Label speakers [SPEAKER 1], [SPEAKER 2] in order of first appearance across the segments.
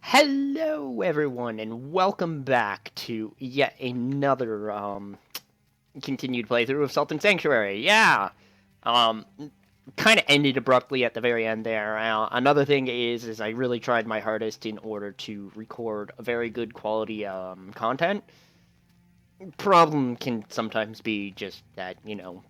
[SPEAKER 1] Hello, everyone, and welcome back to yet another continued playthrough of Sultan Sanctuary. Yeah, um, kind of ended abruptly at the very end there. Another thing is I really tried my hardest in order to record a very good quality content. Problem can sometimes be just that,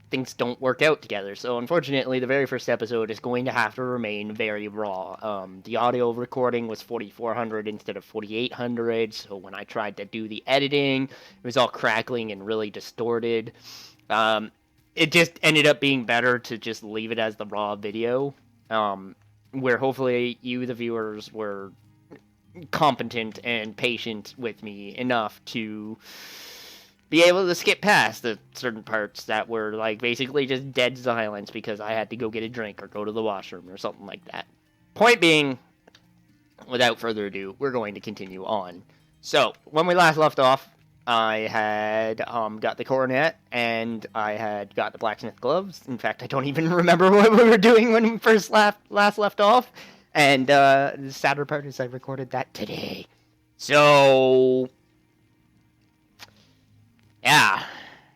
[SPEAKER 1] things don't work out together. So unfortunately, the very first episode is going to have to remain very raw. The audio recording was 4400 instead of 4800, so when I tried to do the editing, it was all crackling and really distorted. It just ended up being better to just leave it as the raw video, where hopefully you, the viewers, were competent and patient with me enough to be able to skip past the certain parts that were like basically just dead silence because I had to go get a drink or go to the washroom or something like that. Point being, without further ado, we're going to continue on. So, when we last left off, I had got the coronet and I had got the blacksmith gloves. In fact, I don't even remember what we were doing when we first last left off. And the sadder part is I recorded that today. So, yeah,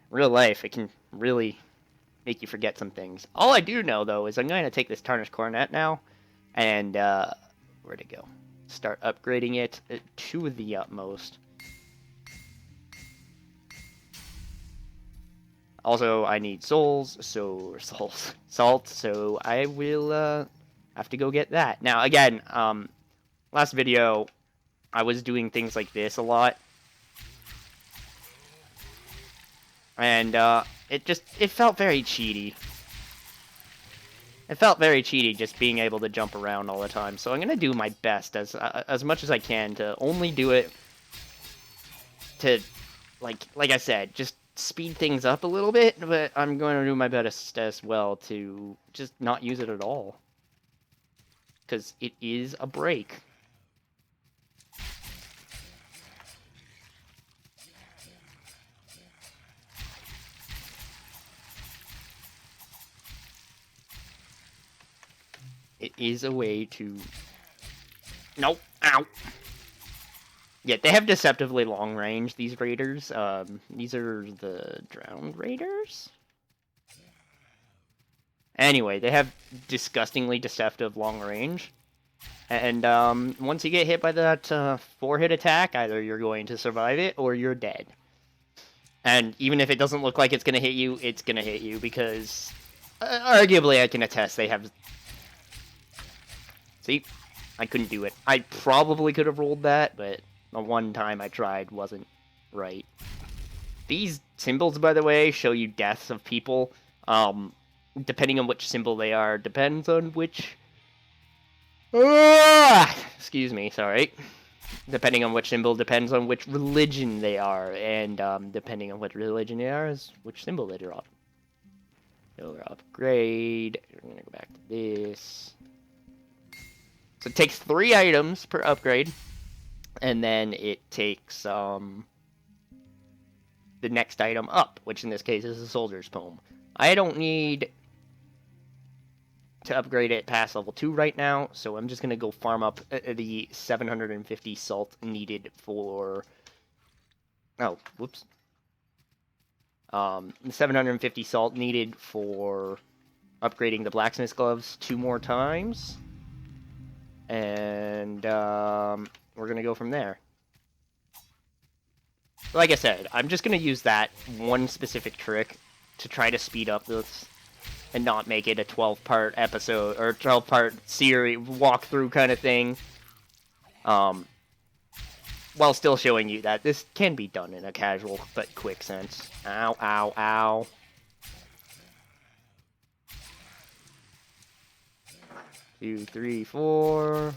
[SPEAKER 1] real life, it can really make you forget some things. All I do know, though, is I'm going to take this tarnished coronet now, and, where'd it go? Start upgrading it to the utmost. Also, I need salt, so I will, have to go get that. Now, again, last video, I was doing things like this a lot. And, it felt very cheaty. It felt very cheaty just being able to jump around all the time. So I'm going to do my best as much as I can to only do it to, like I said, just speed things up a little bit. But I'm going to do my best as well to just not use it at all. Because it is a break. It is a way to... Nope. Ow. Yeah, they have deceptively long range, these raiders. These are the drowned raiders? Anyway, they have disgustingly deceptive long range. And once you get hit by that 4-hit attack, either you're going to survive it or you're dead. And even if it doesn't look like it's going to hit you, it's going to hit you because... arguably, I can attest they have... See? I couldn't do it. I probably could have rolled that, but the one time I tried wasn't right. These symbols, by the way, show you deaths of people. Depending on which symbol they are, depends on which... excuse me, sorry. Depending on which symbol depends on which religion they are, and depending on what religion they are is which symbol they drop. So we're upgrade. We're gonna go back to this. So it takes 3 items per upgrade, and then it takes the next item up, which in this case is a soldier's poem. I don't need to upgrade it past level 2 right now, so I'm just going to go farm up the 750 salt needed for... Oh, whoops. The 750 salt needed for upgrading the blacksmith's gloves 2 more times. And we're going to go from there. Like I said, I'm just going to use that one specific trick to try to speed up this and not make it a 12-part episode or 12-part series walkthrough kind of thing. While still showing you that this can be done in a casual but quick sense. Ow, ow, ow. Two, three, 4.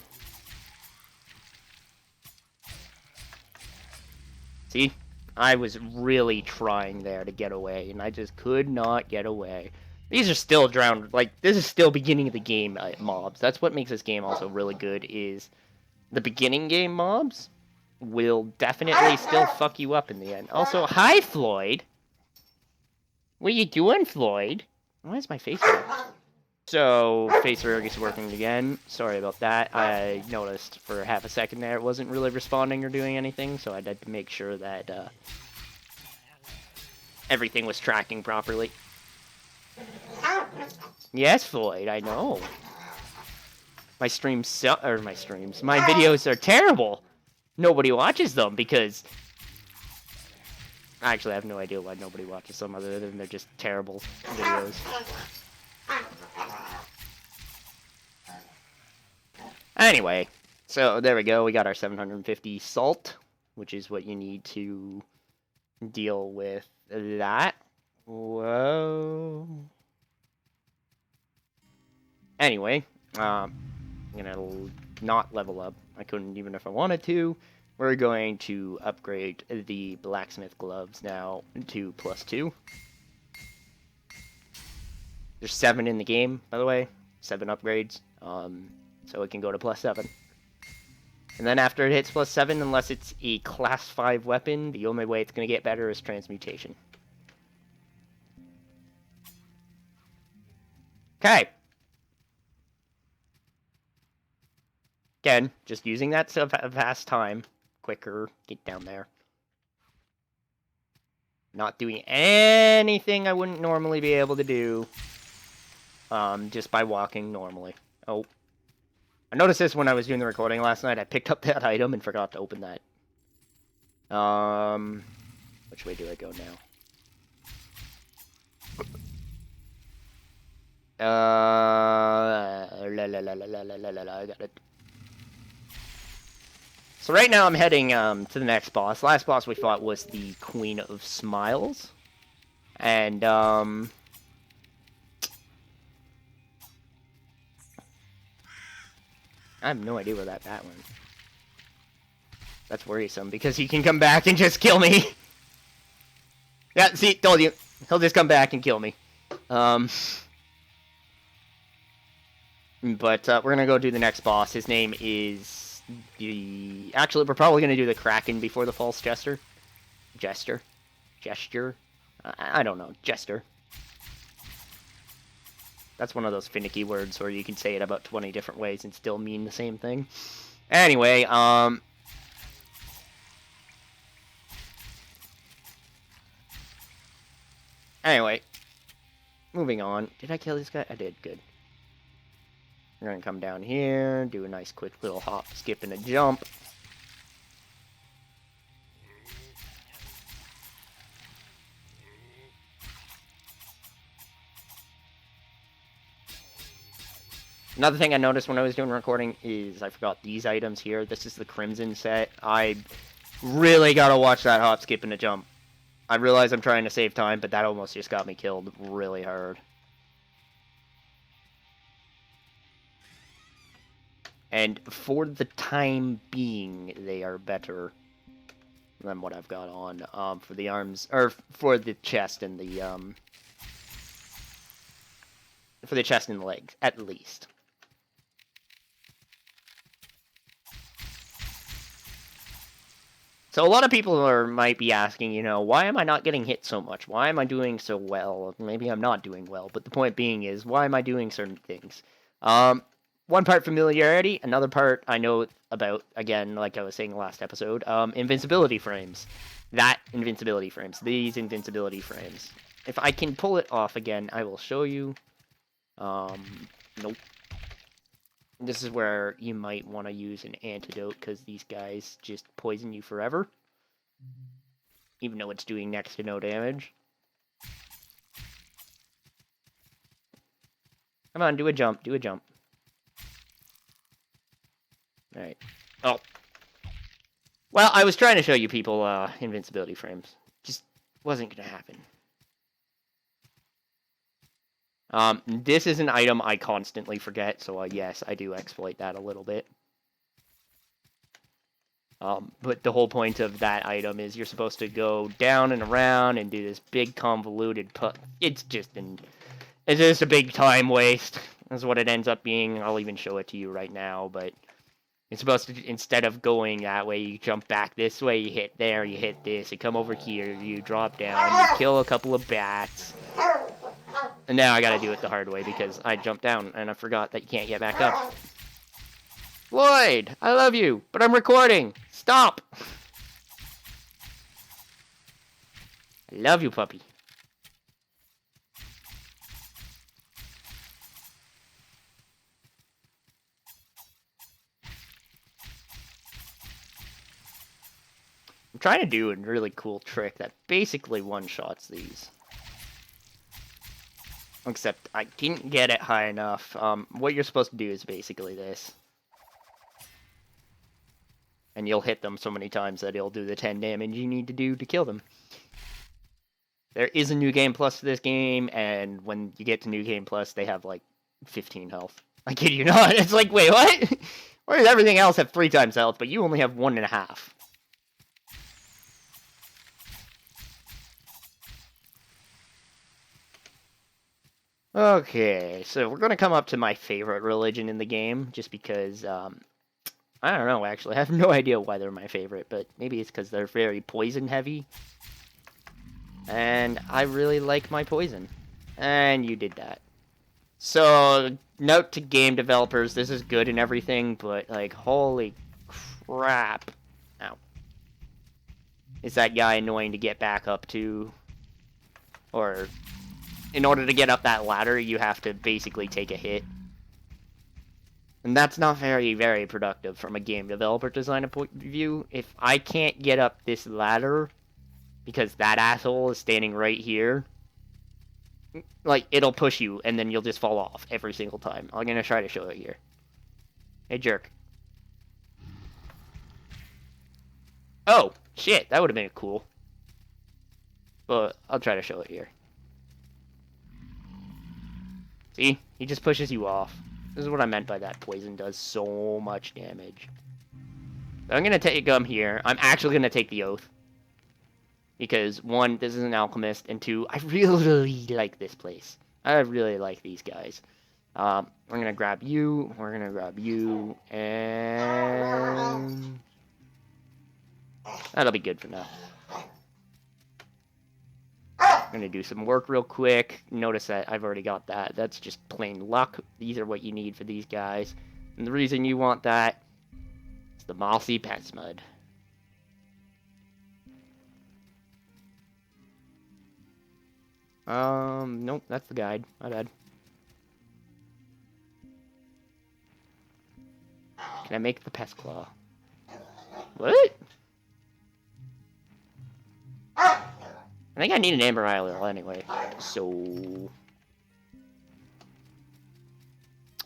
[SPEAKER 1] See? I was really trying there to get away, and I just could not get away. These are still drowned. Like, this is still beginning of the game mobs. That's what makes this game also really good, is the beginning game mobs will definitely still fuck you up in the end. Also, hi, Floyd! What are you doing, Floyd? Why is my face there? So, Facer is working again. Sorry about that. I noticed for half a second there it wasn't really responding or doing anything, so I had to make sure that everything was tracking properly. Yes, Floyd, I know. My videos are terrible. Nobody watches them because... Actually, I have no idea why nobody watches them other than they're just terrible videos. Anyway, so there we go. We got our 750 salt, which is what you need to deal with that. Whoa. Anyway, I'm gonna not level up. I couldn't even if I wanted to. We're going to upgrade the blacksmith gloves now to +2. There's 7 in the game, by the way. 7 upgrades. So it can go to +7. And then after it hits +7, unless it's a class 5 weapon, the only way it's going to get better is transmutation. Okay. Again, just using that to pass time. Quicker, get down there. Not doing anything I wouldn't normally be able to do. Just by walking normally. Oh. I noticed this when I was doing the recording last night. I picked up that item and forgot to open that. Which way do I go now? I got it. So right now I'm heading to the next boss. Last boss we fought was the Queen of Smiles. And I have no idea where that bat went. That's worrisome because he can come back and just kill me. Yeah, see, told you. He'll just come back and kill me. But we're gonna go do the next boss. His name is Actually, we're probably gonna do the Kraken before the False Jester. Gesture. I don't know. Jester. That's one of those finicky words where you can say it about 20 different ways and still mean the same thing. Anyway, Anyway. Moving on. Did I kill this guy? I did. Good. We're gonna come down here, do a nice quick little hop, skip, and a jump. Another thing I noticed when I was doing recording is I forgot these items here. This is the Crimson set. I really gotta watch that hop, skip, and a jump. I realize I'm trying to save time, but that almost just got me killed really hard. And for the time being, they are better than what I've got on for the arms, or for the chest and the for the chest and the legs, at least. So a lot of people might be asking, you know, why am I not getting hit so much? Why am I doing so well? Maybe I'm not doing well, but the point being is, why am I doing certain things? One part familiarity, another part I know about, again, like I was saying last episode, invincibility frames. These invincibility frames. If I can pull it off again, I will show you. Nope. This is where you might want to use an antidote, because these guys just poison you forever. Even though it's doing next to no damage. Come on, do a jump, do a jump. Alright. Oh. Well, I was trying to show you people invincibility frames. Just wasn't going to happen. This is an item I constantly forget, so yes, I do exploit that a little bit. But the whole point of that item is you're supposed to go down and around and do this big convoluted it's just a big time waste. That's what it ends up being. I'll even show it to you right now, but it's supposed to, instead of going that way, you jump back this way, you hit there, you hit this, you come over here, you drop down, you kill a couple of bats. And now I gotta do it the hard way because I jumped down and I forgot that you can't get back up. Lloyd, I love you, but I'm recording. Stop. I love you, puppy. I'm trying to do a really cool trick that basically one-shots these. Except I didn't get it high enough. What you're supposed to do is basically this. And you'll hit them so many times that it'll do the 10 damage you need to do to kill them. There is a New Game Plus to this game, and when you get to New Game Plus, they have, like, 15 health. I kid you not. It's like, wait, what? Why does everything else have 3 times health, but you only have 1.5? Okay, so we're gonna come up to my favorite religion in the game, just because, I don't know, actually. I have no idea why they're my favorite, but maybe it's because they're very poison-heavy. And I really like my poison. And you did that. So, note to game developers, this is good and everything, but, like, holy crap. Ow. Is that guy annoying to get back up to? Or, in order to get up that ladder, you have to basically take a hit. And that's not very, very productive from a game developer designer point of view. If I can't get up this ladder, because that asshole is standing right here, like, it'll push you, and then you'll just fall off every single time. I'm gonna try to show it here. Hey, jerk. Oh, shit, that would have been cool. But I'll try to show it here. See? He just pushes you off. This is what I meant by that. Poison does so much damage. So I'm gonna take gum here. I'm actually gonna take the oath. Because, 1, this is an alchemist, and 2, I really like this place. I really like these guys. We're gonna grab you, we're gonna grab you, and... that'll be good for now. I'm gonna do some work real quick. Notice that I've already got that. That's just plain luck. These are what you need for these guys. And the reason you want that is the mossy pet mud. Nope, that's the guide. My bad. Can I make the pest claw? What? I think I need an amber oil anyway, so...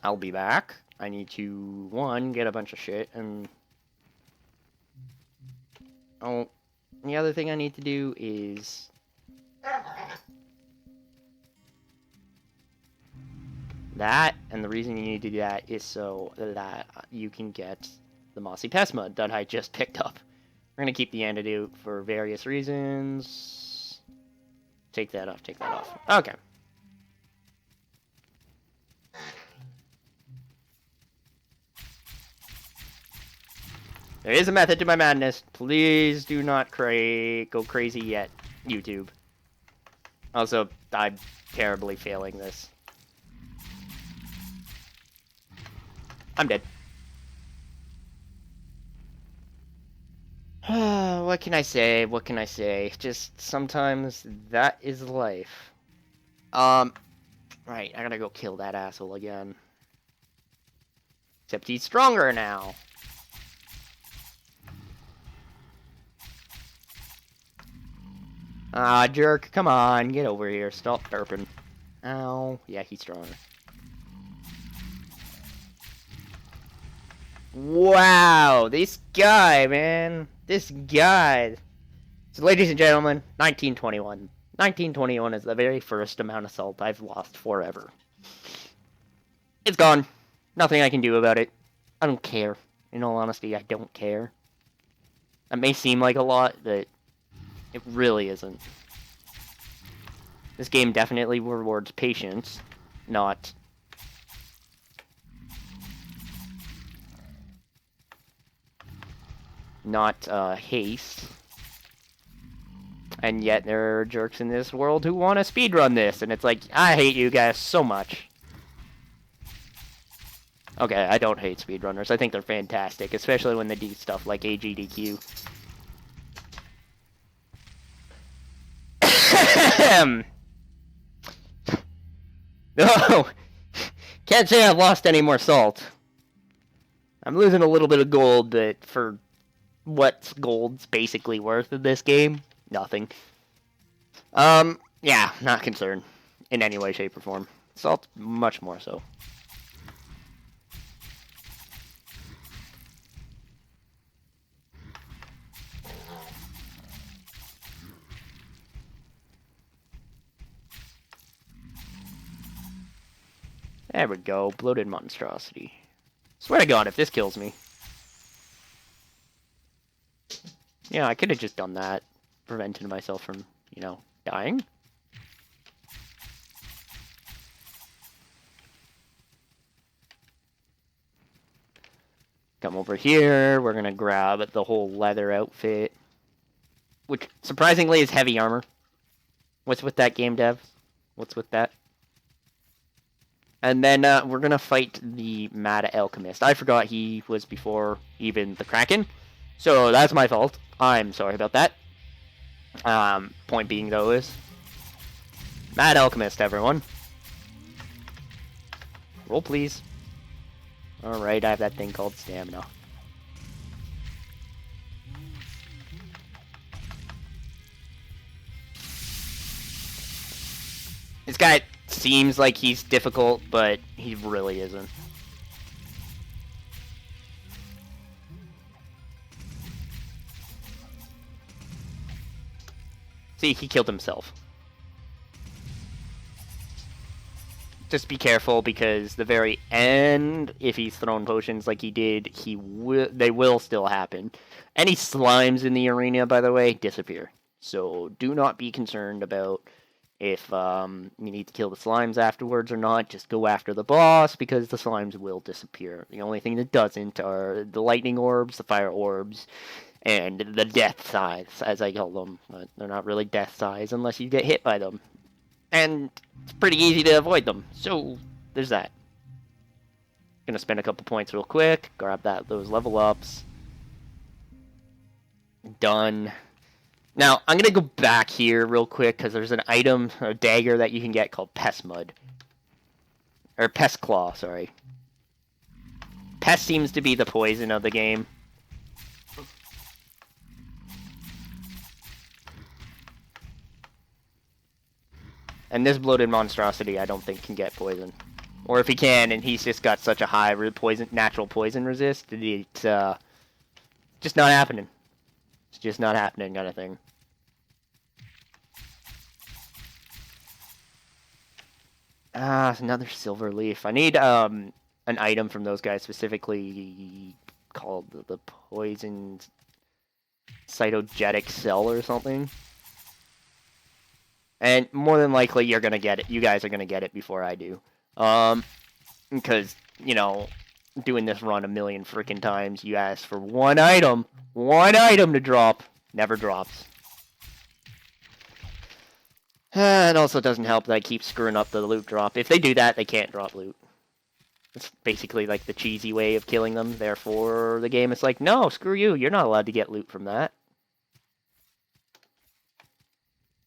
[SPEAKER 1] I'll be back. I need to, 1, get a bunch of shit, and... oh, the other thing I need to do is... that, and the reason you need to do that is so that you can get the mossy pest mud that I just picked up. We're gonna keep the antidote for various reasons. Take that off, take that off. Okay. There is a method to my madness. Please do not go crazy yet, YouTube. Also, I'm terribly failing this. I'm dead. What can I say? What can I say? Just sometimes that is life. Right, I gotta go kill that asshole again. Except he's stronger now. Ah, jerk, come on, get over here. Stop burping. Ow. Yeah, he's stronger. Wow, this guy, man. This guy. So, ladies and gentlemen, 1921. 1921 is the very first amount of salt I've lost forever. It's gone. Nothing I can do about it. I don't care. In all honesty, I don't care. That may seem like a lot, but it really isn't. This game definitely rewards patience, not... haste. And yet there are jerks in this world who want to speedrun this, and it's like, I hate you guys so much. Okay, I don't hate speedrunners. I think they're fantastic, especially when they do stuff like AGDQ. No! Can't say I've lost any more salt. I'm losing a little bit of gold, but for what gold's basically worth in this game, nothing. Yeah, not concerned in any way, shape, or form. Salt, much more so. There we go, bloated monstrosity. Swear to God, if this kills me. Yeah, I could have just done that. Prevented myself from, you know, dying. Come over here, we're gonna grab the whole leather outfit. Which, surprisingly, is heavy armor. What's with that, game dev? What's with that? And then we're going to fight the Mad Alchemist. I forgot he was before even the Kraken. So that's my fault. I'm sorry about that. Point being, though, is... Mad Alchemist, everyone. Roll, please. Alright, I have that thing called stamina. This guy seems like he's difficult, but he really isn't. See, he killed himself. Just be careful, because the very end, if he's thrown potions like he did, they will still happen. Any slimes in the arena, by the way, disappear. So do not be concerned about if you need to kill the slimes afterwards or not. Just go after the boss, because the slimes will disappear. The only thing that doesn't are the lightning orbs, the fire orbs, and the death size, as I call them. But they're not really death size unless you get hit by them. And it's pretty easy to avoid them. So there's that. Gonna spend a couple points real quick, grab those level ups. Done. Now, I'm gonna go back here real quick, because there's an item, a dagger that you can get called Pest Mud. Or Pest Claw, sorry. Pest seems to be the poison of the game. And this bloated monstrosity, I don't think, can get poison. Or if he can, and he's just got such a high natural poison resist, it's just not happening. It's just not happening, kind of thing. It's another silver leaf. I need an item from those guys, specifically called the poison cytogetic cell or something. And more than likely, you're gonna get it. You guys are gonna get it before I do. Because, you know, doing this run a million freaking times, you ask for one item to drop, never drops. It also doesn't help that I keep screwing up the loot drop. If they do that, they can't drop loot. It's basically like the cheesy way of killing them. Therefore, the game is like, no, screw you. You're not allowed to get loot from that.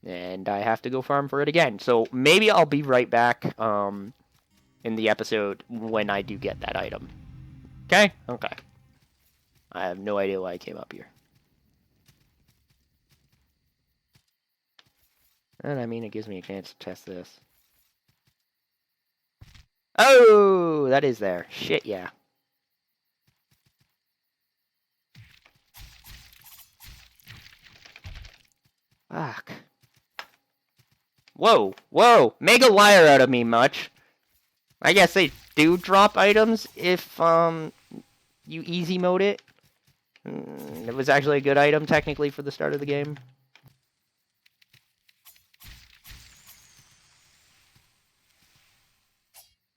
[SPEAKER 1] And I have to go farm for it again. So maybe I'll be right back in the episode when I do get that item. Okay? Okay. I have no idea why I came up here. And I mean, it gives me a chance to test this. Oh, that is there. Shit, yeah. Fuck. Whoa, whoa, make a liar out of me, much. I guess they do drop items if, you easy mode it. It was actually a good item, technically, for the start of the game.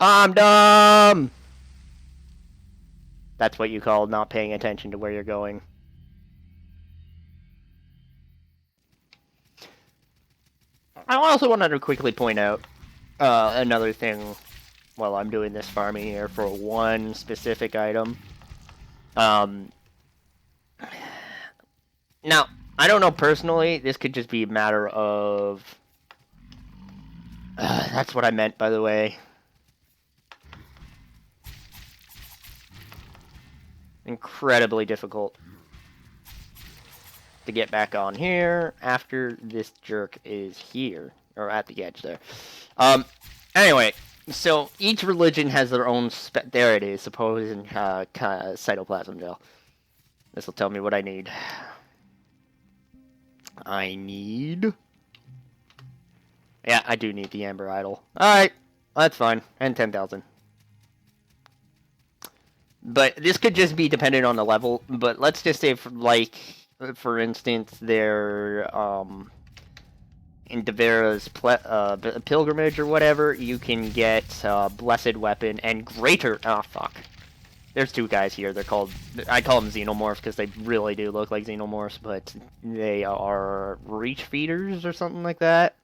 [SPEAKER 1] I'm dumb! That's what you call not paying attention to where you're going. I also wanted to quickly point out another thing while I'm doing this farming here for one specific item. Now, I don't know personally, this could just be a matter of... that's what I meant, by the way. Incredibly difficult to get back on here after this jerk is here. Or at the edge there. Anyway, so each religion has their own... there it is, supposed cytoplasm gel. This will tell me what I need. Yeah, I do need the Amber Idol. Alright, that's fine. And 10,000. But this could just be dependent on the level. But let's just say, for instance, they're, in Devera's pilgrimage or whatever, you can get Blessed Weapon and Greater... oh, fuck. There's two guys here. They're called... I call them Xenomorphs because they really do look like Xenomorphs, but they are Reach Feeders or something like that.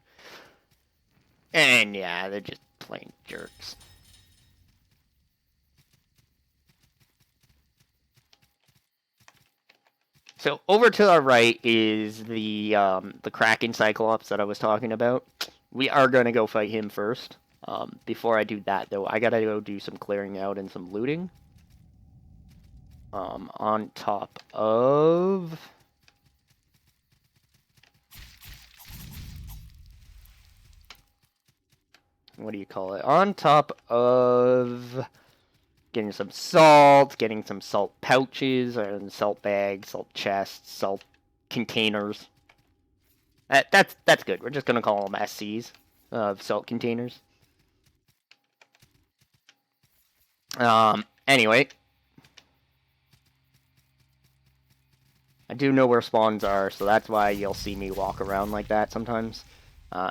[SPEAKER 1] And yeah, they're just plain jerks. So over to our right is the Kraken Cyclops that I was talking about. We are going to go fight him first. Before I do that, though, I gotta go do some clearing out and some looting. On top of... what do you call it? On top of getting some salt, getting some salt pouches, and salt bags, salt chests, salt containers. That's good. We're just gonna call them SCs, salt containers. Anyway. I do know where spawns are, so that's why you'll see me walk around like that sometimes.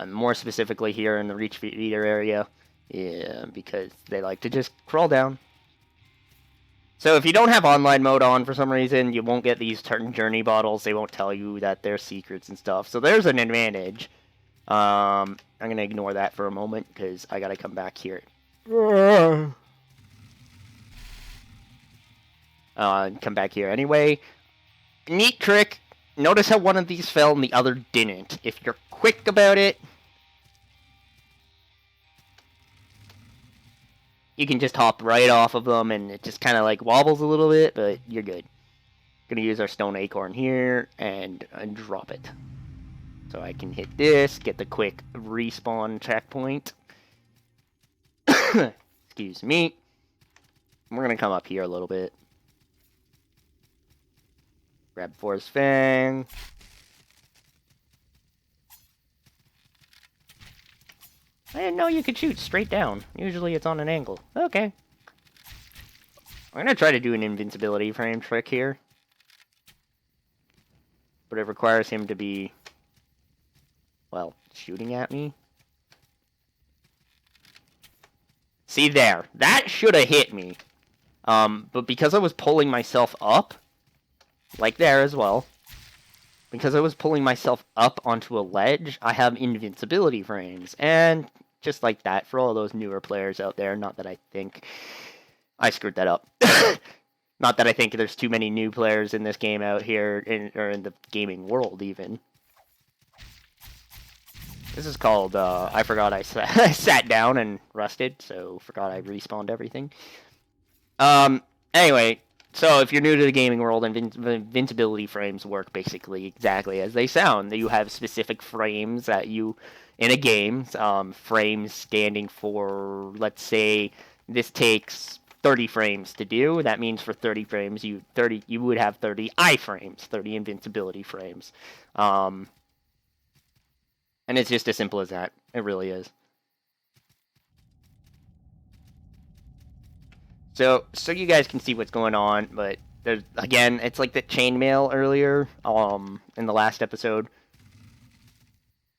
[SPEAKER 1] More specifically here in the Reach Feeder area, yeah, because they like to just crawl down. So if you don't have online mode on for some reason, you won't get these journey bottles. They won't tell you that they're secrets and stuff. So there's an advantage. I'm going to ignore that for a moment because I got to come back here. Come back here anyway. Neat trick. Notice how one of these fell and the other didn't. If you're quick about it, you can just hop right off of them and it just kind of like wobbles a little bit, but you're good. Gonna use our stone acorn here and drop it. So I can hit this, get the quick respawn checkpoint. Excuse me. We're gonna come up here a little bit. Grab Forest Fang. I didn't know you could shoot straight down. Usually it's on an angle. Okay. I'm gonna try to do an invincibility frame trick here. But it requires him to be, well, shooting at me. See there. That should have hit me. But because I was pulling myself up, like there as well, because I was pulling myself up onto a ledge, I have invincibility frames. And just like that, for all those newer players out there, not that I think I screwed that up. Not that I think there's too many new players in this game out here, or in the gaming world even. This is called, I forgot I sat down and rusted, so forgot I respawned everything. Anyway, so if you're new to the gaming world, invincibility frames work basically exactly as they sound. You have specific frames that you, in a game, frames standing for, let's say, this takes 30 frames to do. That means for 30 frames, you would have 30 iframes, 30 invincibility frames. And it's just as simple as that. It really is. So you guys can see what's going on, but there's, again, it's like the chainmail earlier, in the last episode.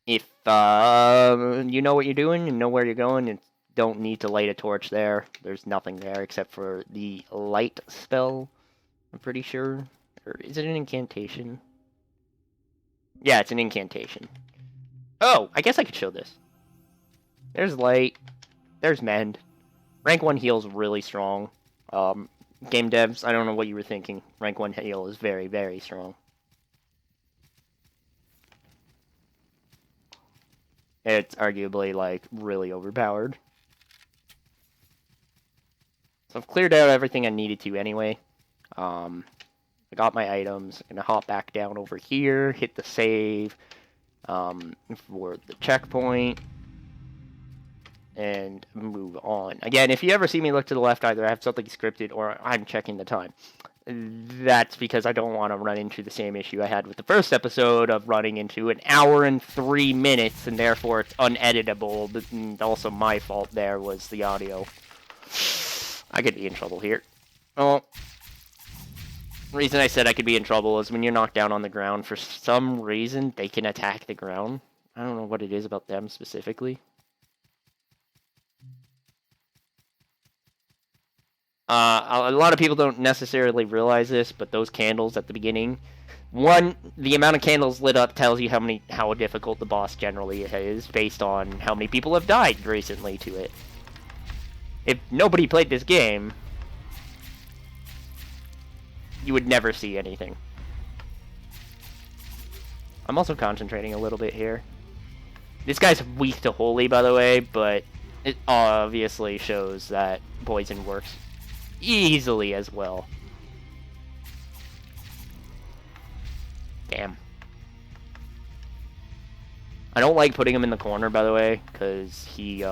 [SPEAKER 1] If you know what you're doing and know where you're going, and don't need to light a torch there. There's nothing there except for the light spell, I'm pretty sure. Or is it an incantation? Yeah, it's an incantation. Oh, I guess I could show this. There's Light. There's Mend. Rank 1 heal's really strong. Game devs, I don't know what you were thinking. Rank 1 heal is very, very strong. It's arguably, like, really overpowered. So I've cleared out everything I needed to anyway. I got my items. I'm gonna hop back down over here, hit the save for the checkpoint, and move on. Again, if you ever see me look to the left, either I have something scripted or I'm checking the time. That's because I don't want to run into the same issue I had with the first episode of running into an hour and 3 minutes, and therefore it's uneditable. But also my fault there was the audio. I could be in trouble here. Oh, the reason I said I could be in trouble is when you're knocked down on the ground, for some reason, they can attack the ground. I don't know what it is about them specifically. A lot of people don't necessarily realize this, but those candles at the beginning, one, the amount of candles lit up tells you how difficult the boss generally is, based on how many people have died recently to it. If nobody played this game, you would never see anything. I'm also concentrating a little bit here. This guy's weak to holy, by the way, but it obviously shows that poison works easily as well. Damn. I don't like putting him in the corner, by the way, because he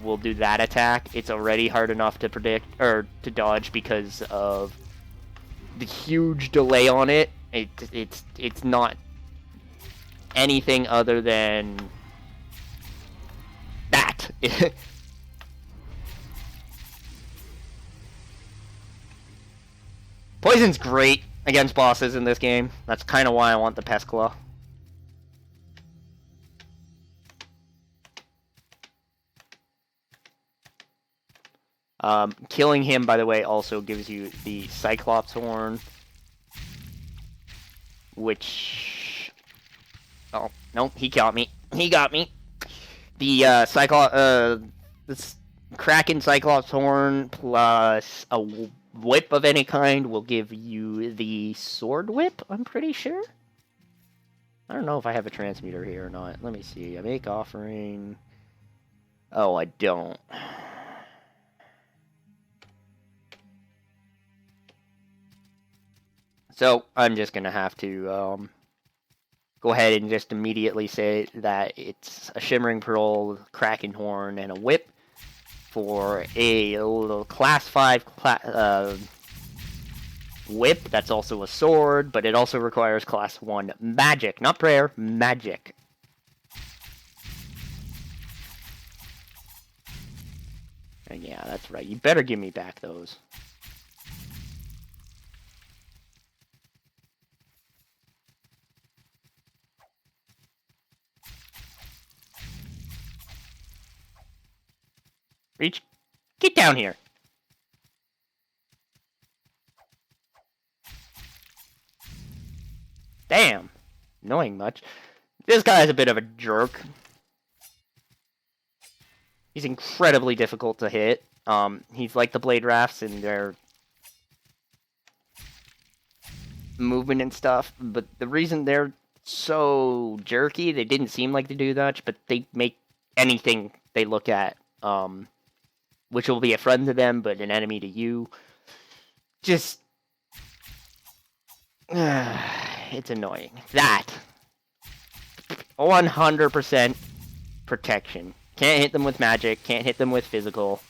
[SPEAKER 1] will do that attack. It's already hard enough to predict, or to dodge, because of the huge delay on it. It's not anything other than that. Poison's great against bosses in this game. That's kind of why I want the Pest Claw. Killing him, by the way, also gives you the Cyclops Horn, which... Oh, no, he got me. He got me. The, this Kraken Cyclops Horn plus a whip of any kind will give you the Sword Whip, I'm pretty sure? I don't know if I have a transmuter here or not. Let me see. I make offering... Oh, I don't. So, I'm just gonna have to, go ahead and just immediately say that it's a Shimmering Pearl, Kraken Horn, and a Whip for a little Class 5 Whip. That's also a sword, but it also requires Class 1 Magic. Not prayer, magic. And yeah, that's right. You better give me back those. Reach. Get down here. Damn. Annoying much. This guy's a bit of a jerk. He's incredibly difficult to hit. He's like the Blade Rafts in their movement and stuff, but the reason they're so jerky, they didn't seem like to do much, but they make anything they look at, which will be a friend to them, but an enemy to you. Just... it's annoying. That. 100% protection. Can't hit them with magic, can't hit them with physical.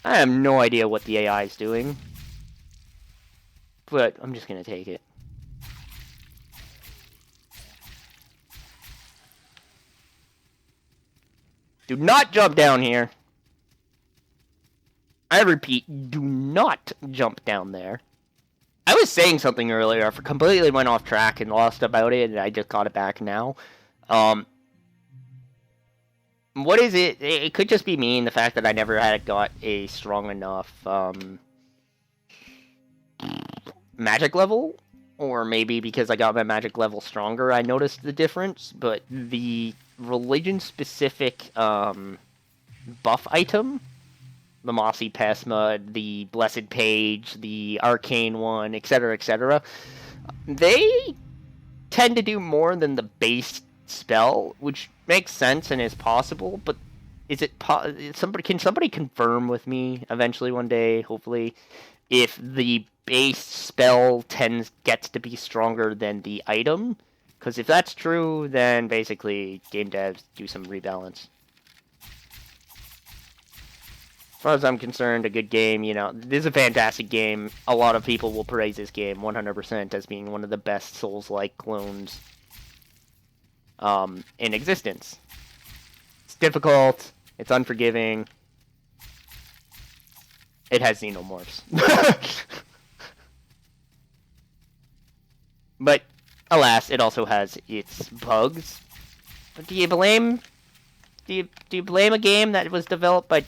[SPEAKER 1] I have no idea what the AI is doing, but I'm just gonna take it. Do not jump down here. I repeat, do not jump down there. I was saying something earlier, I completely went off track and lost about it, and I just got it back now. What is it? It could just be me and the fact that I never had got a strong enough, magic level, or maybe because I got my magic level stronger, I noticed the difference. But the religion-specific buff item, the Mossy Pesma, the Blessed Page, the Arcane one, etc., they tend to do more than the base spell, which makes sense and is possible, but is it can somebody confirm with me eventually one day, hopefully, if the base spell gets to be stronger than the item? Because if that's true, then basically game devs do some rebalance. As far as I'm concerned, a good game, you know, this is a fantastic game. A lot of people will praise this game 100% as being one of the best Souls-like clones in existence. It's difficult. It's unforgiving. It has xenomorphs. But, alas, it also has its bugs. But do you blame a game that was developed by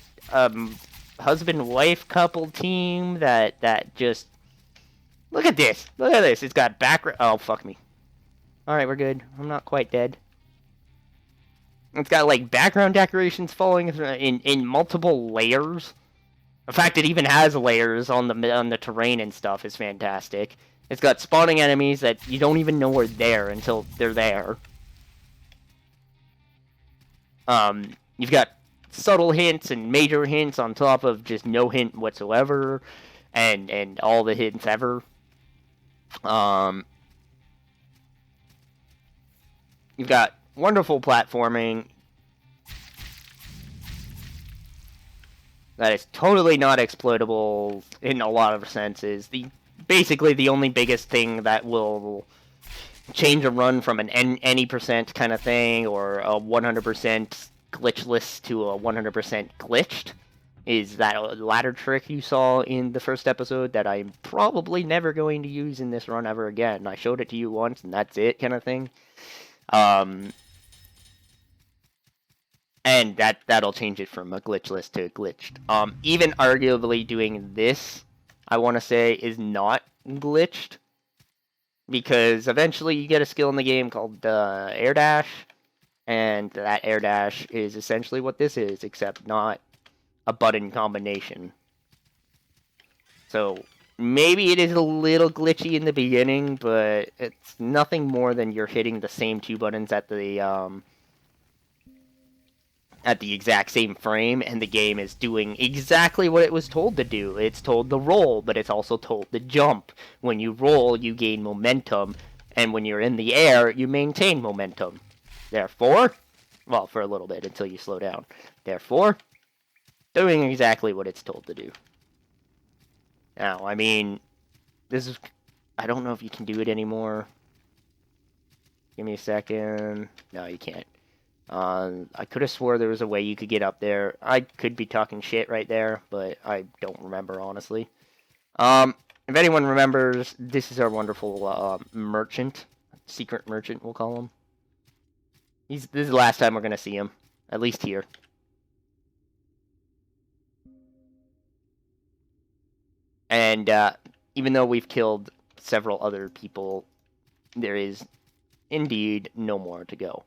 [SPEAKER 1] husband-wife couple team that just... Look at this! Look at this! It's got background... Oh, fuck me. Alright, we're good. I'm not quite dead. It's got, like, background decorations falling in multiple layers. The fact it even has layers on the terrain and stuff is fantastic. It's got spawning enemies that you don't even know are there until they're there. You've got subtle hints and major hints on top of just no hint whatsoever, and all the hints ever. You've got wonderful platforming that is totally not exploitable in a lot of senses. Basically, the only biggest thing that will change a run from an any percent kind of thing, or a 100% glitchless to a 100% glitched, is that ladder trick you saw in the first episode that I'm probably never going to use in this run ever again. I showed it to you once, and that's it, kind of thing. And that'll change it from a glitchless to a glitched. Even arguably doing this, I want to say, is not glitched, because eventually you get a skill in the game called air dash, and that air dash is essentially what this is, except not a button combination. So maybe it is a little glitchy in the beginning, but it's nothing more than you're hitting the same two buttons at the exact same frame, and the game is doing exactly what it was told to do. It's told to roll, but it's also told to jump. When you roll, you gain momentum, and when you're in the air, you maintain momentum. Therefore, well, for a little bit until you slow down. Therefore, doing exactly what it's told to do. Now, I mean, this is... I don't know if you can do it anymore. Give me a second. No, you can't. I could have swore there was a way you could get up there. I could be talking shit right there, but I don't remember, honestly. If anyone remembers, this is our wonderful merchant. Secret merchant, we'll call him. This is the last time we're going to see him. At least here. And even though we've killed several other people, there is indeed no more to go.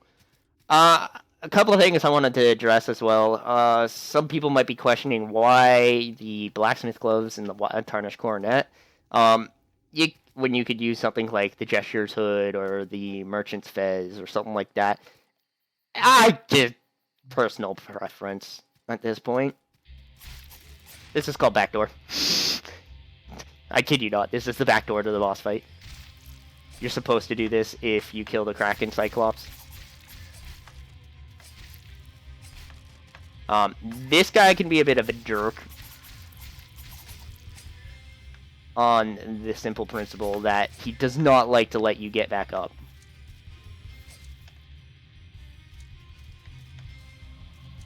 [SPEAKER 1] A couple of things I wanted to address as well. Some people might be questioning why the blacksmith gloves and the tarnished coronet. When you could use something like the Jester's Hood or the Merchant's Fez or something like that. I just personal preference at this point. This is called backdoor. I kid you not. This is the backdoor to the boss fight. You're supposed to do this if you kill the Kraken Cyclops. This guy can be a bit of a jerk on the simple principle that he does not like to let you get back up.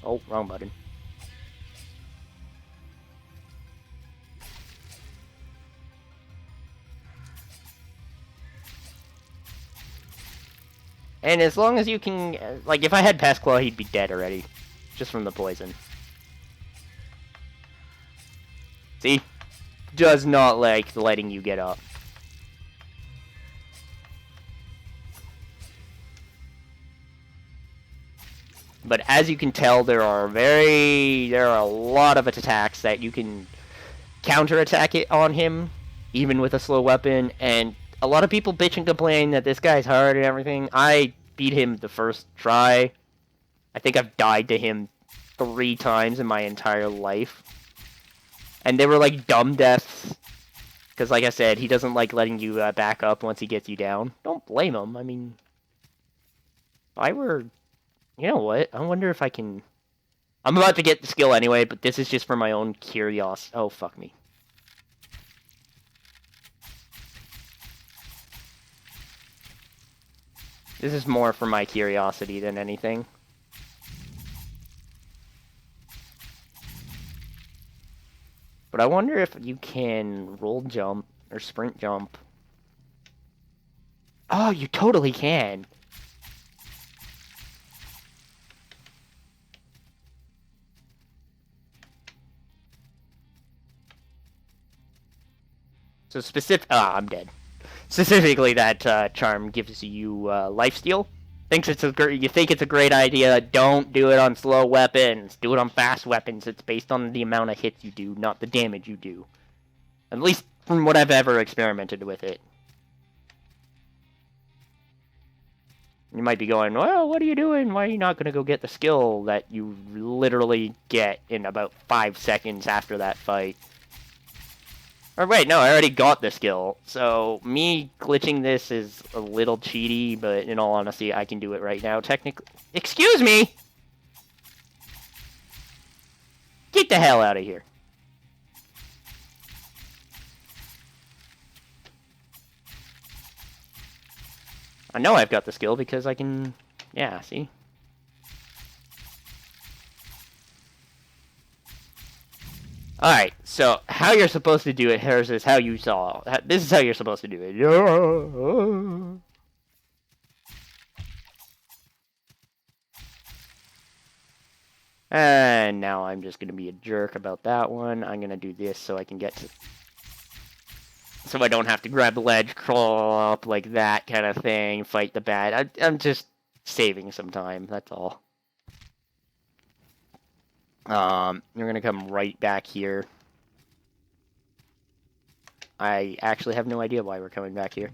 [SPEAKER 1] Oh, wrong button. And as long as you can... Like, if I had Pest Claw, he'd be dead already. Just from the poison. See? Does not like letting you get up. But as you can tell, there are a lot of attacks that you can counterattack it on him, even with a slow weapon. And a lot of people bitch and complain that this guy's hard and everything. I beat him the first try. I think I've died to him 3 times in my entire life. And they were like dumb deaths. Because like I said, he doesn't like letting you back up once he gets you down. Don't blame him. I mean, if I were... You know what? I wonder if I can... I'm about to get the skill anyway, but this is just for my own curiosity. Oh, fuck me. This is more for my curiosity than anything. But I wonder if you can roll jump or sprint jump. Oh, you totally can. So I'm dead. Specifically, that charm gives you lifesteal. You think it's a great idea? Don't do it on slow weapons. Do it on fast weapons. It's based on the amount of hits you do, not the damage you do. At least from what I've ever experimented with it. You might be going, well, what are you doing? Why are you not going to go get the skill that you literally get in about 5 seconds after that fight? Or wait, no, I already got the skill. So me glitching this is a little cheaty, but in all honesty, I can do it right now, technically. Excuse me! Get the hell out of here. I know I've got the skill because I can... Yeah, see? Alright, so how you're supposed to do it here is how you saw. This is how you're supposed to do it. And now I'm just going to be a jerk about that one. I'm going to do this so I can get to... So I don't have to grab the ledge, crawl up like that kind of thing, fight the bad. I'm just saving some time, that's all. You're gonna come right back here. I actually have no idea why we're coming back here.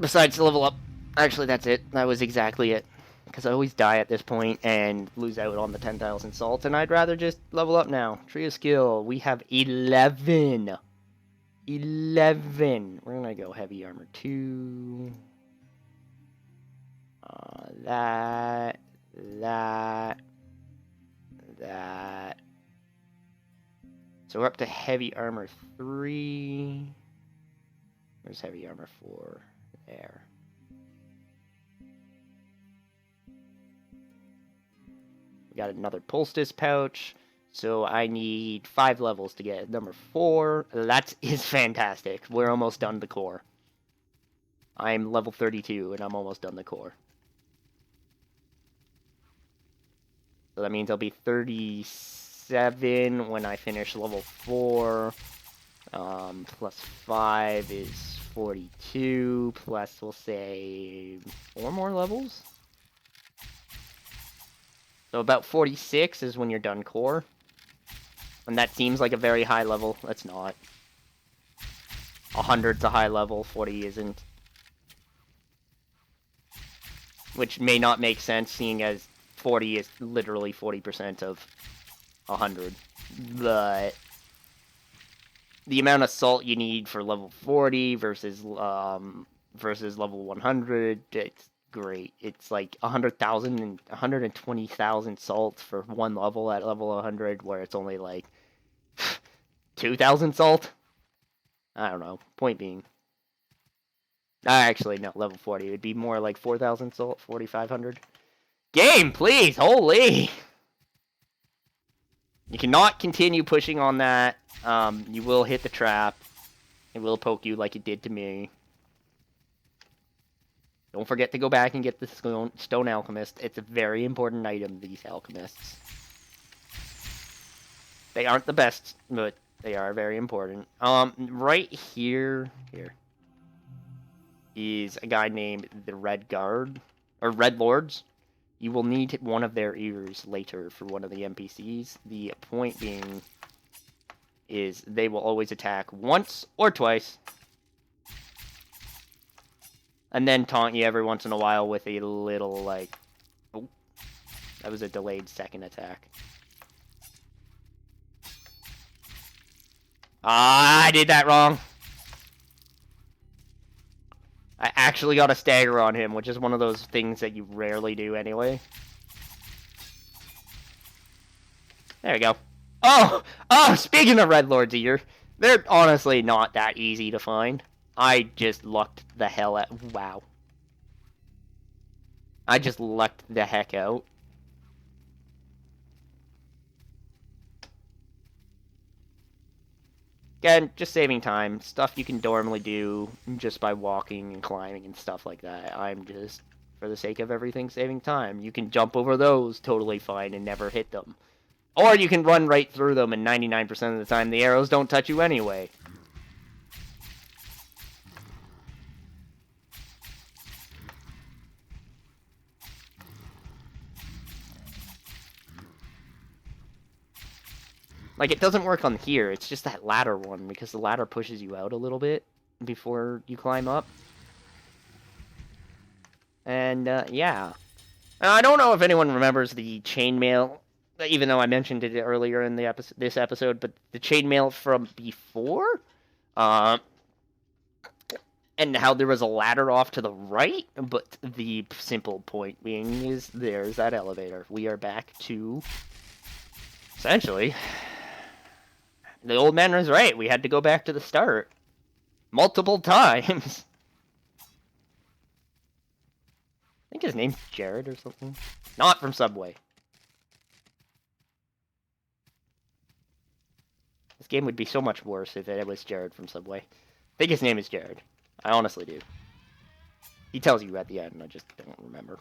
[SPEAKER 1] Besides to level up. Actually, that's it. That was exactly it. Because I always die at this point and lose out on the 10,000 salt, and I'd rather just level up now. Tree of Skill, we have 11. 11. We're gonna go heavy armor 2. That. So we're up to heavy armor 3. Where's heavy armor 4? There. We got another poultice pouch. So I need 5 levels to get number 4. That is fantastic. We're almost done the core. I'm level 32 and I'm almost done the core. So that means I'll be 37 when I finish level 4. Plus 5 is 42. Plus, we'll say 4 more levels. So about 46 is when you're done core. And that seems like a very high level. That's not. 100's a high level, 40 isn't. Which may not make sense, seeing as 40 is literally 40% of 100. But the amount of salt you need for level 40 versus level 100, it's great. It's like 100,000 and 120,000 salt for one level at level 100, where it's only like 2,000 salt. I don't know. Point being, actually no, level 40 would be more like 4,000 salt, 4,500. Game, please, holy! You cannot continue pushing on that. You will hit the trap. It will poke you like it did to me. Don't forget to go back and get the Stone Alchemist. It's a very important item, these alchemists. They aren't the best, but they are very important. Right here is a guy named the Red Guard, or Red Lords. You will need one of their ears later for one of the NPCs. The point being is they will always attack once or twice, and then taunt you every once in a while with a little, like... Oh, that was a delayed second attack. Ah, I did that wrong. I actually got a stagger on him, which is one of those things that you rarely do anyway. There we go. Oh! Oh, speaking of Red Lord's ear, they're honestly not that easy to find. I just lucked the hell out. Wow. I just lucked the heck out. Again, just saving time. Stuff you can normally do just by walking and climbing and stuff like that. I'm just, for the sake of everything, saving time. You can jump over those totally fine and never hit them. Or you can run right through them, and 99% of the time the arrows don't touch you anyway. Like, it doesn't work on here, it's just that ladder one, because the ladder pushes you out a little bit before you climb up. And, yeah. I don't know if anyone remembers the chainmail, even though I mentioned it earlier in the this episode, but the chainmail from before? And how there was a ladder off to the right, but the simple point being is there's that elevator. We are back to, essentially... The old man was right. We had to go back to the start. Multiple times. I think his name's Jared or something. Not from Subway. This game would be so much worse if it was Jared from Subway. I think his name is Jared. I honestly do. He tells you at the end, I just don't remember.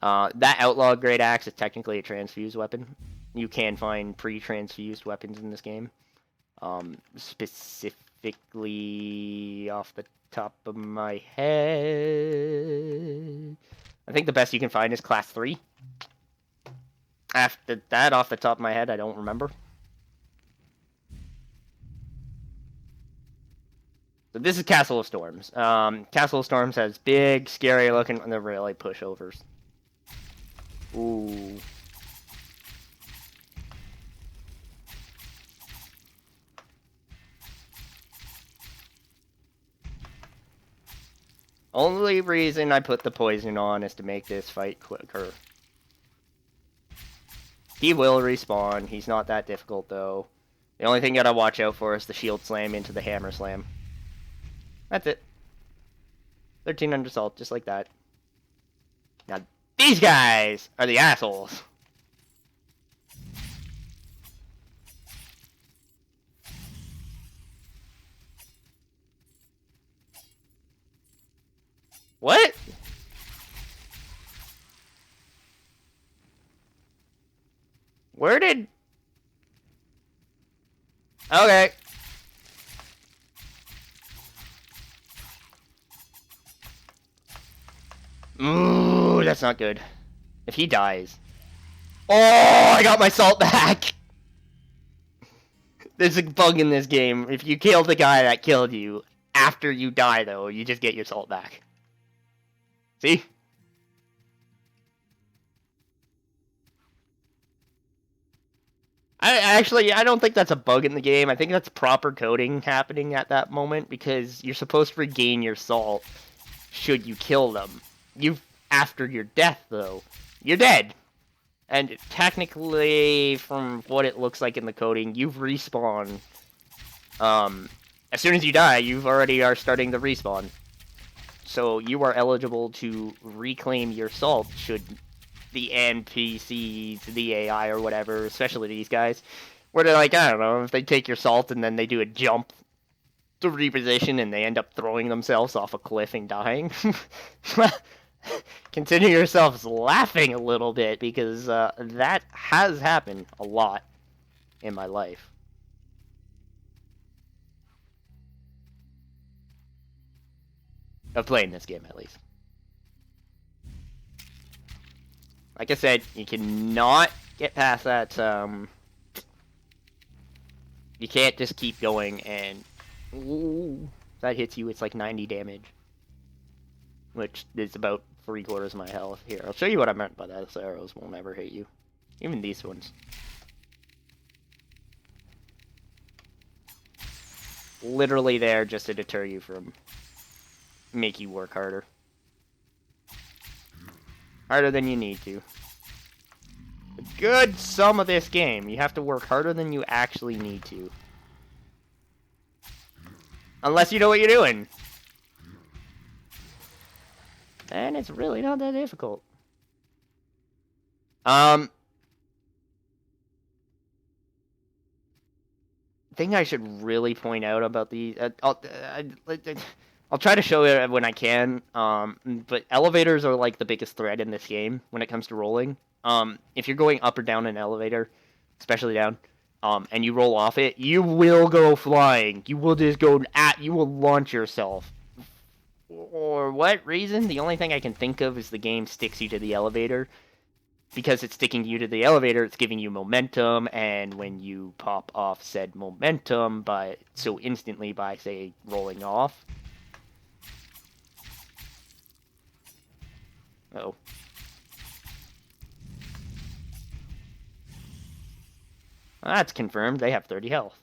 [SPEAKER 1] That Outlaw Great Axe is technically a transfused weapon. You can find pre-transfused weapons in this game. Specifically, off the top of my head, I think the best you can find is Class 3. After that, off the top of my head, I don't remember. So this is Castle of Storms. Castle of Storms has big, scary looking, and they're really pushovers. Ooh. Only reason I put the poison on is to make this fight quicker. He will respawn. He's not that difficult, though. The only thing you gotta watch out for is the shield slam into the hammer slam. That's it. 1300 salt, just like that. Now, these guys are the assholes. What? Where did... Okay. Ooh, that's not good. If he dies... Oh, I got my salt back! There's a bug in this game. If you kill the guy that killed you, after you die, though, you just get your salt back. See? I don't think that's a bug in the game. I think that's proper coding happening at that moment, because you're supposed to regain your salt should you kill them. After your death, though, you're dead. And technically, from what it looks like in the coding, you've respawned. As soon as you die, you already are starting the respawn. So you are eligible to reclaim your salt should the NPCs, the AI or whatever, especially these guys, where they're like, I don't know, if they take your salt and then they do a jump to reposition and they end up throwing themselves off a cliff and dying. Consider yourselves laughing a little bit, because that has happened a lot in my life. Of playing this game, at least. Like I said, you cannot get past that, you can't just keep going and... Ooh, if that hits you, it's like 90 damage. Which is about 3/4 of my health. Here, I'll show you what I meant by that. Those arrows will never hit you. Even these ones. Literally there just to deter you from... make you work harder. Harder than you need to. A good sum of this game. You have to work harder than you actually need to. Unless you know what you're doing. And it's really not that difficult. Thing I should really point out about these... I'll try to show it when I can, but elevators are like the biggest threat in this game when it comes to rolling. If you're going up or down an elevator, especially down, and you roll off it, you will go flying. You will just go you will launch yourself. For what reason? The only thing I can think of is the game sticks you to the elevator. Because it's sticking you to the elevator, it's giving you momentum, and when you pop off said momentum so instantly by, say, rolling off. Uh-oh. That's confirmed. They have 30 health.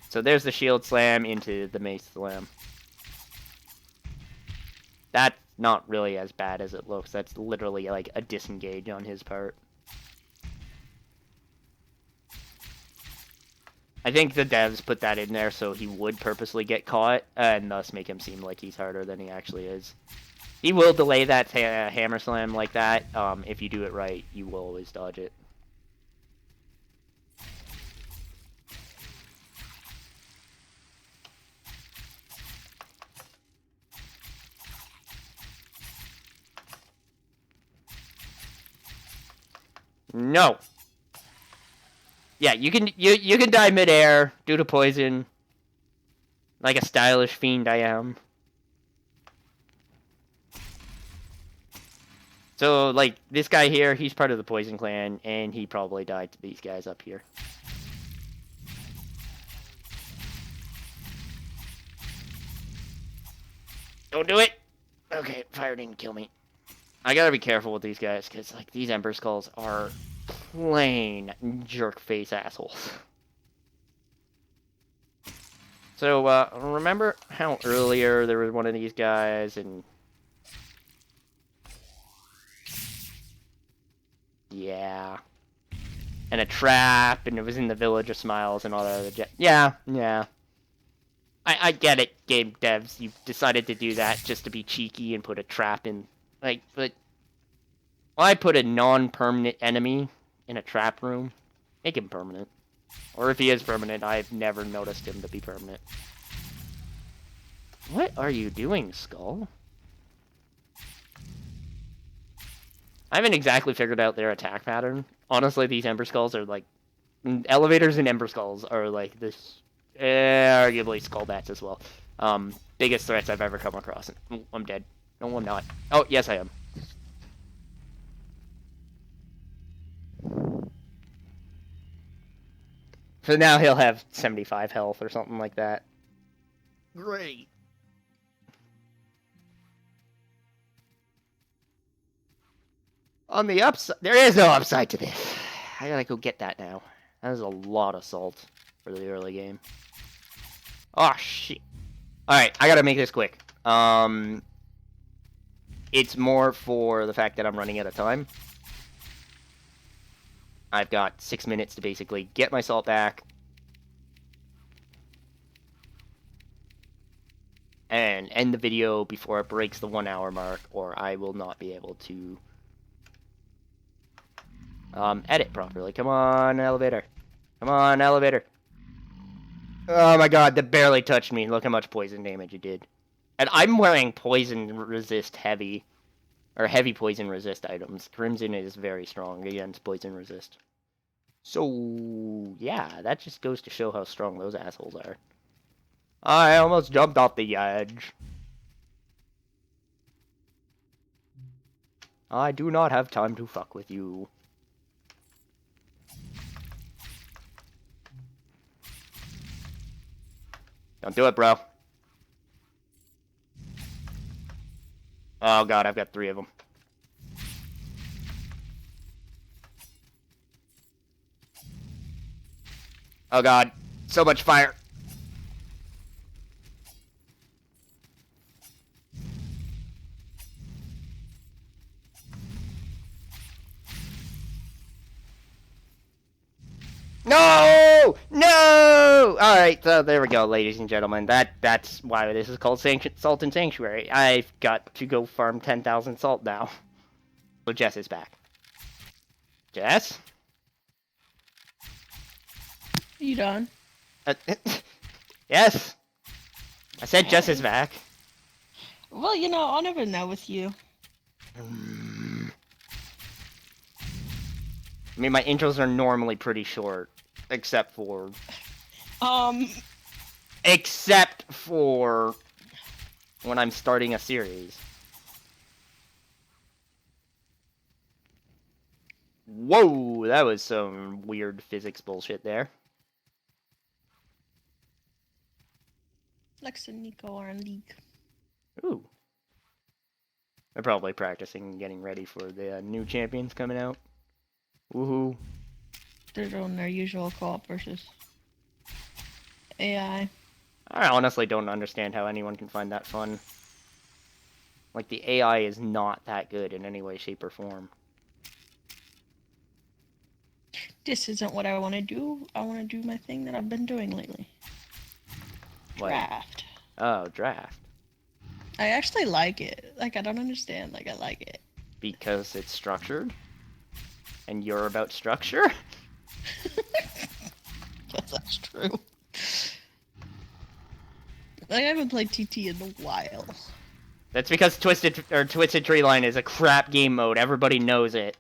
[SPEAKER 1] So there's the shield slam into the mace slam. That's not really as bad as it looks. That's literally like a disengage on his part. I think the devs put that in there so he would purposely get caught, and thus make him seem like he's harder than he actually is. He will delay that hammer slam like that. If you do it right, you will always dodge it. No! Yeah, you can die midair due to poison. Like a stylish fiend I am. So, like, this guy here, he's part of the Poison Clan, and he probably died to these guys up here. Don't do it! Okay, fire didn't kill me. I gotta be careful with these guys, because, like, these Ember Skulls are plain jerk-face assholes. So, remember how earlier there was one of these guys, and... Yeah. And a trap, and it was in the Village of Smiles and all that other yeah. I get it, game devs. You decided to do that just to be cheeky and put a trap in. Like, but... Why put a non-permanent enemy in a trap room? Make him permanent. Or if he is permanent, I've never noticed him to be permanent. What are you doing, Skull? I haven't exactly figured out their attack pattern. Honestly, these Ember Skulls are like... Elevators and Ember Skulls are like this... arguably Skull Bats as well. Biggest threats I've ever come across. I'm dead. No, I'm not. Oh, yes, I am. So now he'll have 75 health or something like that. Great. On the upside, there is no upside to this. I gotta go get that now. That is a lot of salt for the early game. Oh, shit. Alright, I gotta make this quick. It's more for the fact that I'm running out of time. I've got 6 minutes to basically get my salt back. And end the video before it breaks the 1 hour mark, or I will not be able to edit properly. Come on, elevator. Come on, elevator. Oh my god, that barely touched me. Look how much poison damage it did. And I'm wearing poison resist heavy. Or heavy poison resist items. Crimson is very strong against poison resist. So, yeah, that just goes to show how strong those assholes are. I almost jumped off the edge. I do not have time to fuck with you. Don't do it, bro. Oh god, I've got 3 of them. Oh god, so much fire. No! No! Alright, so there we go, ladies and gentlemen. That's why this is called Salt and Sanctuary. I've got to go farm 10,000 salt now. So Jess is back. Jess?
[SPEAKER 2] You done?
[SPEAKER 1] Yes. I said Jess is back.
[SPEAKER 2] Well, you know, I'll never know with you.
[SPEAKER 1] I mean, my intros are normally pretty short, except for when I'm starting a series. Whoa, that was some weird physics bullshit there.
[SPEAKER 2] Lex and Nico are in league.
[SPEAKER 1] Ooh. They're probably practicing and getting ready for the new champions coming out. Woohoo.
[SPEAKER 2] They're doing their usual co-op versus AI.
[SPEAKER 1] I honestly don't understand how anyone can find that fun. Like, the AI is not that good in any way, shape, or form.
[SPEAKER 2] This isn't what I want to do. I want to do my thing that I've been doing lately.
[SPEAKER 1] What?
[SPEAKER 2] Draft.
[SPEAKER 1] Oh, draft.
[SPEAKER 2] I actually like it. Like, I don't understand. Like, I like it.
[SPEAKER 1] Because it's structured? And you're about structure?
[SPEAKER 2] Yes, that's true. Like, I haven't played TT in a while.
[SPEAKER 1] That's because Twisted Treeline is a crap game mode. Everybody knows it.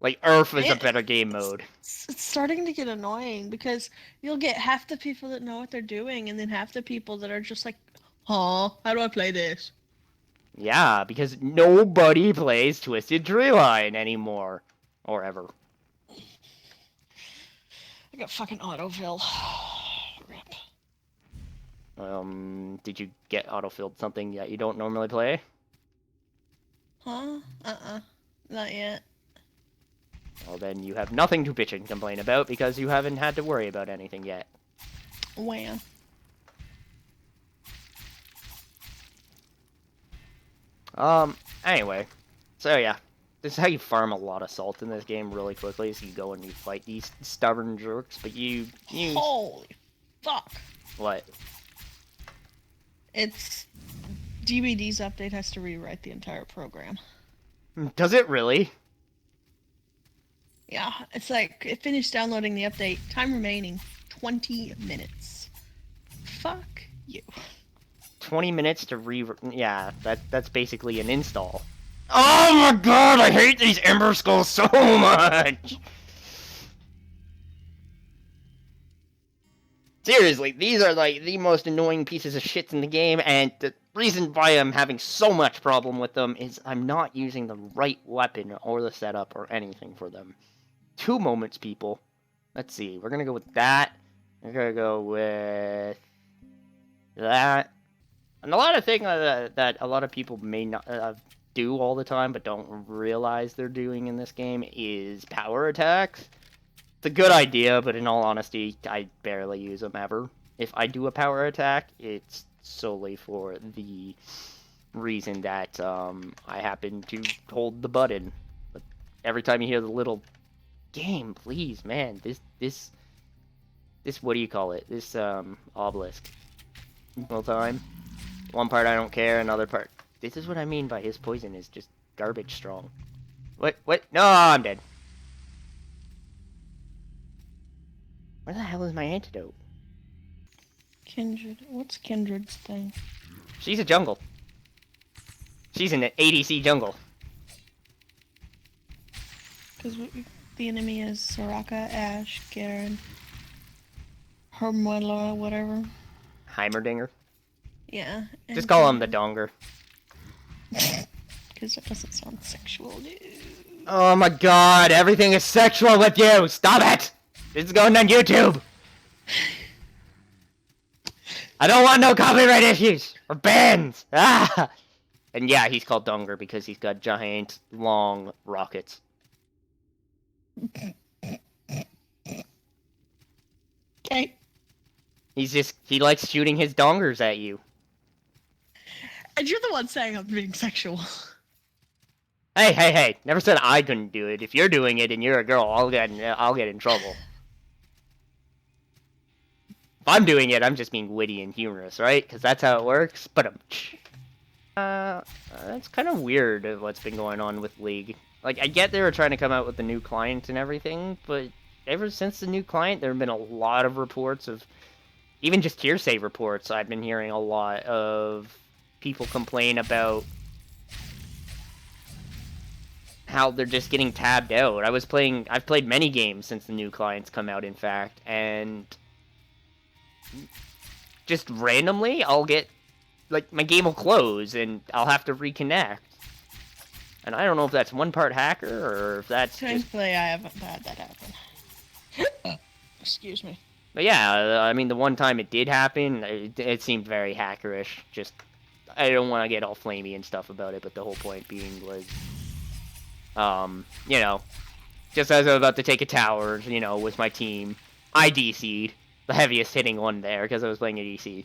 [SPEAKER 1] Like, Earth is a better game mode.
[SPEAKER 2] It's starting to get annoying because you'll get half the people that know what they're doing and then half the people that are just like, huh, how do I play this?
[SPEAKER 1] Yeah, because nobody plays Twisted Treeline anymore. Or ever.
[SPEAKER 2] I got fucking autofill. Rip.
[SPEAKER 1] Did you get autofilled something that you don't normally play?
[SPEAKER 2] Huh? Not yet.
[SPEAKER 1] Well, then you have nothing to bitch and complain about because you haven't had to worry about anything yet.
[SPEAKER 2] When?
[SPEAKER 1] Anyway. So, yeah. This is how you farm a lot of salt in this game really quickly, is you go and you fight these stubborn jerks, but you...
[SPEAKER 2] Holy fuck.
[SPEAKER 1] What?
[SPEAKER 2] It's... DBD's update has to rewrite the entire program.
[SPEAKER 1] Does it really?
[SPEAKER 2] Yeah, it's like, it finished downloading the update. Time remaining, 20 minutes. Fuck you.
[SPEAKER 1] 20 minutes to yeah, that's basically an install. Oh my god, I hate these Ember Skulls so much! Seriously, these are like the most annoying pieces of shit in the game, and the reason why I'm having so much problem with them is I'm not using the right weapon or the setup or anything for them. 2 moments, people. Let's see, we're gonna go with that. We're gonna go with that. And a lot of things that a lot of people may not do all the time, but don't realize they're doing in this game is power attacks. It's a good idea, but in all honesty, I barely use them ever. If I do a power attack, it's solely for the reason that I happen to hold the button. But every time you hear the little game, please, man, this what do you call it? This obelisk. All time. One part I don't care, another part. This is what I mean by his poison is just garbage strong. What? No, I'm dead. Where the hell is my antidote?
[SPEAKER 2] Kindred. What's Kindred's thing?
[SPEAKER 1] She's a jungle. She's in an ADC jungle.
[SPEAKER 2] Because the enemy is Soraka, Ash, Garen, Hermuela, whatever.
[SPEAKER 1] Heimerdinger.
[SPEAKER 2] Yeah.
[SPEAKER 1] Just call him the Donger.
[SPEAKER 2] Because that doesn't sound sexual, dude.
[SPEAKER 1] Oh my god, everything is sexual with you! Stop it! This is going on YouTube! I don't want no copyright issues! Or bans! Ah! And yeah, he's called Donger because he's got giant, long rockets.
[SPEAKER 2] Okay.
[SPEAKER 1] He likes shooting his dongers at you.
[SPEAKER 2] And you're the one saying I'm being sexual.
[SPEAKER 1] Hey, never said I couldn't do it. If you're doing it and you're a girl, I'll get in trouble. If I'm doing it, I'm just being witty and humorous, right? Because that's how it works. But it's kind of weird what's been going on with League. Like, I get they were trying to come out with the new client and everything, but ever since the new client, there have been a lot of reports of, even just hearsay reports, I've been hearing a lot of people complain about how they're just getting tabbed out. I've played many games since the new clients come out, in fact, and just randomly, I'll get, like, my game will close, and I'll have to reconnect. And I don't know if that's one part hacker, or if that's
[SPEAKER 2] Thankfully, I haven't had that happen. Excuse me.
[SPEAKER 1] But yeah, I mean, the one time it did happen, it seemed very hackerish. Just, I don't want to get all flamey and stuff about it, but the whole point being was, you know, just as I was about to take a tower, you know, with my team, I DC'd, the heaviest hitting one there, because I was playing a DC.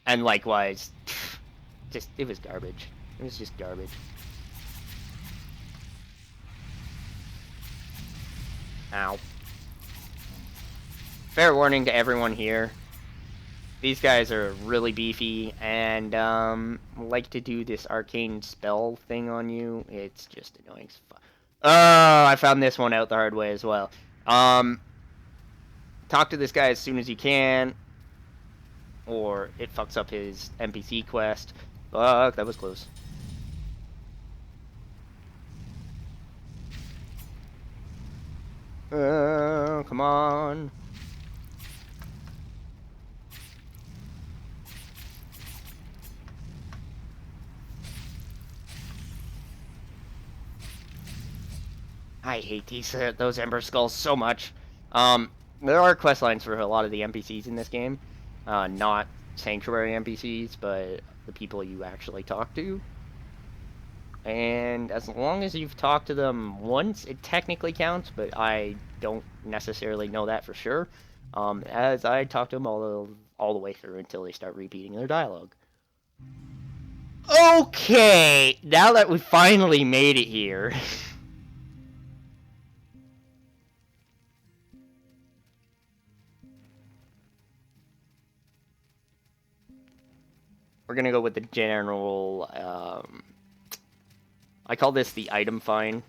[SPEAKER 1] And likewise, just, it was garbage. It was just garbage. Ow. Fair warning to everyone here. These guys are really beefy and like to do this arcane spell thing on you. It's just annoying as fuck. Oh, I found this one out the hard way as well. Talk to this guy as soon as you can, or it fucks up his NPC quest. Fuck, that was close. Come on. I hate those Ember Skulls so much. There are quest lines for a lot of the NPCs in this game. Not Sanctuary NPCs, but the people you actually talk to. And as long as you've talked to them once, it technically counts, but I don't necessarily know that for sure. As I talk to them all the way through until they start repeating their dialogue. Okay, now that we finally made it here. We're gonna go with the general, I call this the item find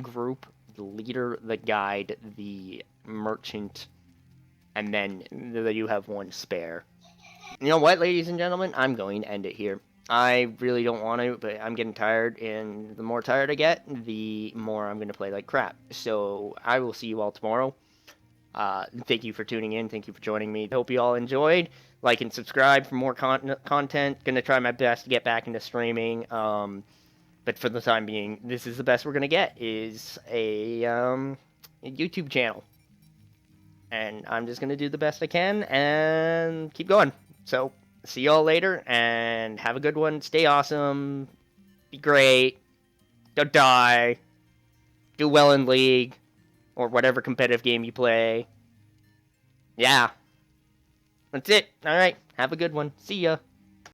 [SPEAKER 1] group. The leader, the guide, the merchant, and then you have one spare. You know what, ladies and gentlemen? I'm going to end it here. I really don't want to, but I'm getting tired, and the more tired I get, the more I'm going to play like crap. So I will see you all tomorrow. Thank you for tuning in. Thank you for joining me. Hope you all enjoyed. Like and subscribe for more content. Going to try my best to get back into streaming. But for the time being, this is the best we're going to get, is a YouTube channel. And I'm just going to do the best I can and keep going. So, see y'all later, and have a good one. Stay awesome. Be great. Don't die. Do well in League, or whatever competitive game you play. Yeah. That's it. Alright, have a good one. See ya.